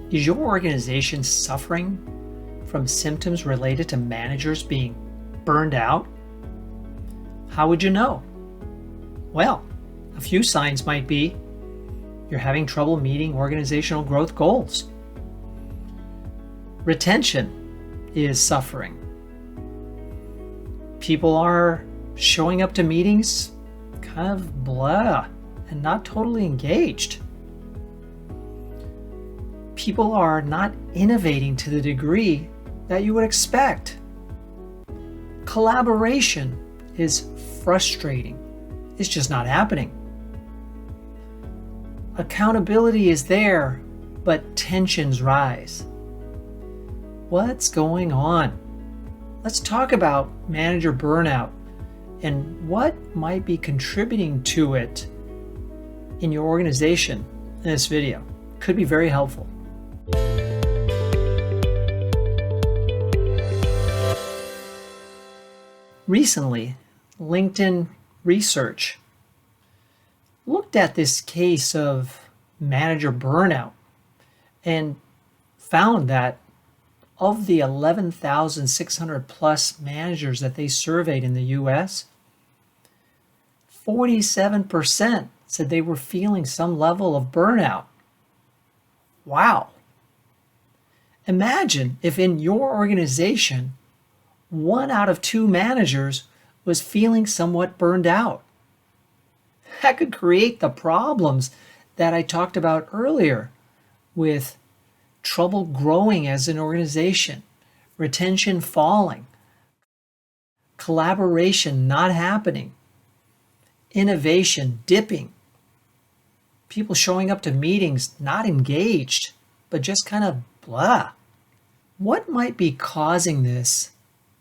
Is your organization suffering from symptoms related to managers being burned out? How would you know? Well, a few signs might be you're having trouble meeting organizational growth goals. Retention is suffering. People are showing up to meetings kind of blah and not totally engaged. People are not innovating to the degree that you would expect. Collaboration is frustrating. It's just not happening. Accountability is there, but tensions rise. What's going on? Let's talk about manager burnout and what might be contributing to it in your organization in this video. Could be very helpful. Recently, LinkedIn research looked at this case of manager burnout and found that of the 11,600 plus managers that they surveyed in the US, 47% said they were feeling some level of burnout. Wow. Imagine if in your organization, 1 out of 2 managers was feeling somewhat burned out. That could create the problems that I talked about earlier with trouble growing as an organization, retention falling, collaboration not happening, innovation dipping, people showing up to meetings not engaged, but just kind of blah. What might be causing this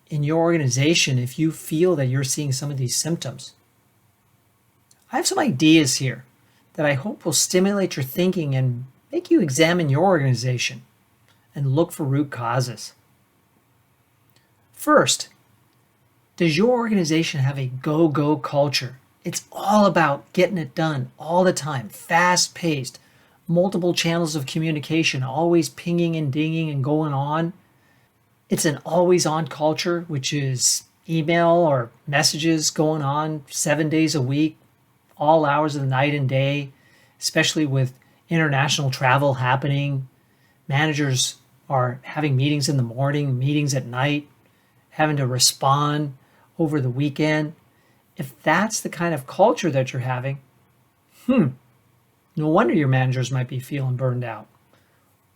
in your organization if you feel that you're seeing some of these symptoms? I have some ideas here that I hope will stimulate your thinking and make you examine your organization and look for root causes. First, does your organization have a go-go culture? It's all about getting it done all the time, fast-paced, multiple channels of communication, always pinging and dinging and going on. It's an always-on culture, which is email or messages going on 7 days a week, all hours of the night and day, especially with international travel happening. Managers are having meetings in the morning, meetings at night, having to respond over the weekend. If that's the kind of culture that you're having, no wonder your managers might be feeling burned out.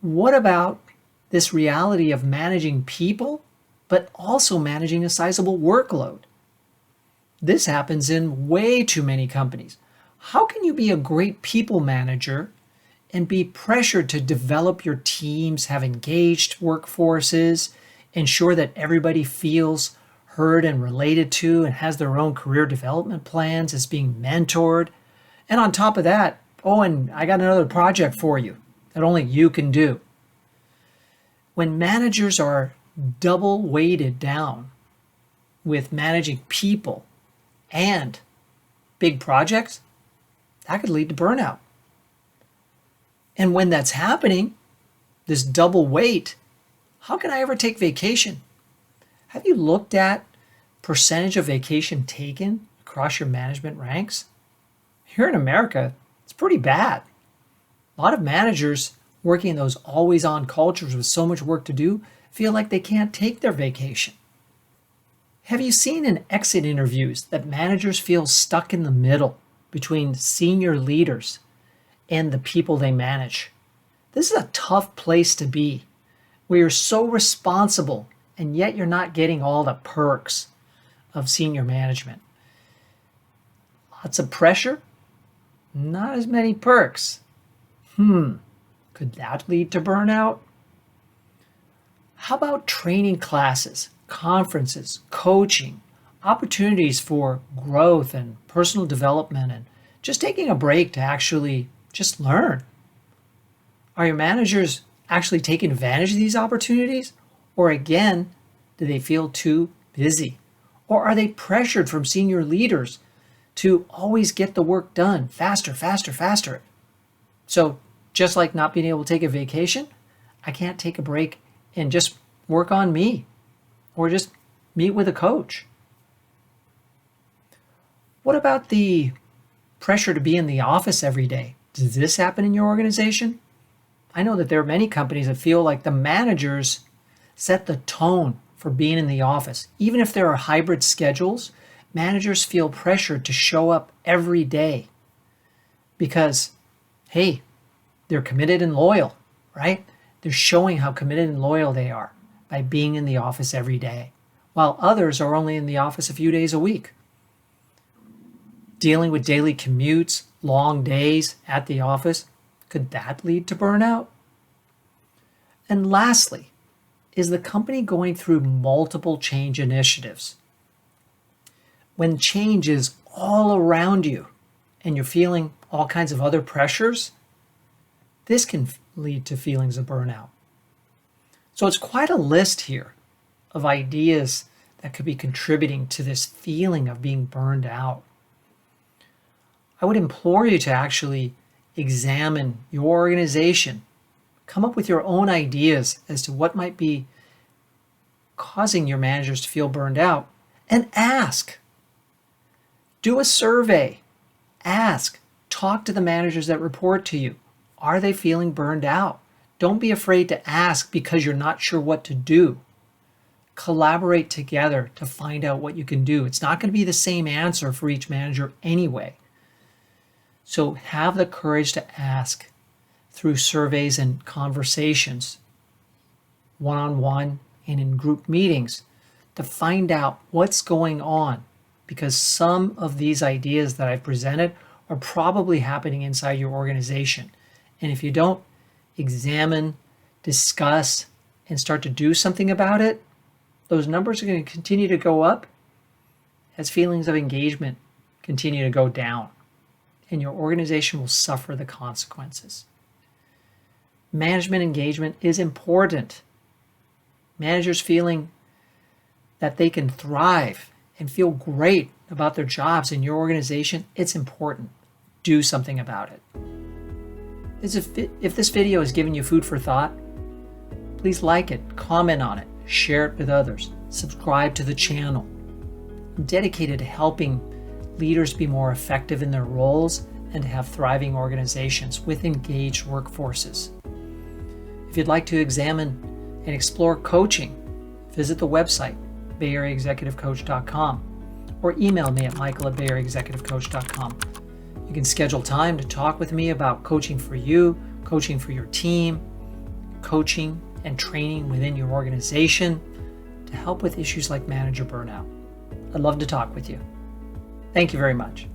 What about this reality of managing people, but also managing a sizable workload? This happens in way too many companies. How can you be a great people manager and be pressured to develop your teams, have engaged workforces, ensure that everybody feels heard and related to and has their own career development plans, is being mentored? And on top of that, and I got another project for you that only you can do. When managers are double weighted down with managing people and big projects, that could lead to burnout. And when that's happening, this double weight, how can I ever take vacation? Have you looked at percentage of vacation taken across your management ranks? Here in America, it's pretty bad. A lot of managers working in those always-on cultures with so much work to do feel like they can't take their vacation. Have you seen in exit interviews that managers feel stuck in the middle between senior leaders and the people they manage? This is a tough place to be, where you're so responsible and yet you're not getting all the perks of senior management. Lots of pressure, not as many perks. Could that lead to burnout? How about training classes, conferences, coaching, opportunities for growth and personal development, and just taking a break to actually just learn? Are your managers actually taking advantage of these opportunities? Or again, do they feel too busy? Or are they pressured from senior leaders to always get the work done faster, faster, faster? So just like not being able to take a vacation, I can't take a break and just work on me or just meet with a coach. What about the pressure to be in the office every day? Does this happen in your organization? I know that there are many companies that feel like the managers set the tone for being in the office. Even if there are hybrid schedules, managers feel pressured to show up every day because, hey, they're committed and loyal, right? They're showing how committed and loyal they are by being in the office every day, while others are only in the office a few days a week. Dealing with daily commutes, long days at the office, could that lead to burnout? And lastly, is the company going through multiple change initiatives? When change is all around you and you're feeling all kinds of other pressures, this can lead to feelings of burnout. So it's quite a list here of ideas that could be contributing to this feeling of being burned out. I would implore you to actually examine your organization, come up with your own ideas as to what might be causing your managers to feel burned out, and ask. Do a survey. Ask. Talk to the managers that report to you. Are they feeling burned out? Don't be afraid to ask because you're not sure what to do. Collaborate together to find out what you can do. It's not going to be the same answer for each manager anyway. So have the courage to ask through surveys and conversations, one-on-one and in group meetings, to find out what's going on, because some of these ideas that I've presented are probably happening inside your organization. And if you don't examine, discuss, and start to do something about it, those numbers are going to continue to go up as feelings of engagement continue to go down, and your organization will suffer the consequences. Management engagement is important. Managers feeling that they can thrive and feel great about their jobs in your organization, it's important. Do something about it. If this video has given you food for thought, please like it, comment on it, share it with others, subscribe to the channel. I'm dedicated to helping leaders be more effective in their roles and to have thriving organizations with engaged workforces. If you'd like to examine and explore coaching, visit the website, BayAreaExecutiveCoach.com, or email me at michael@BayAreaExecutiveCoach.com. You can schedule time to talk with me about coaching for you, coaching for your team, coaching and training within your organization to help with issues like manager burnout. I'd love to talk with you. Thank you very much.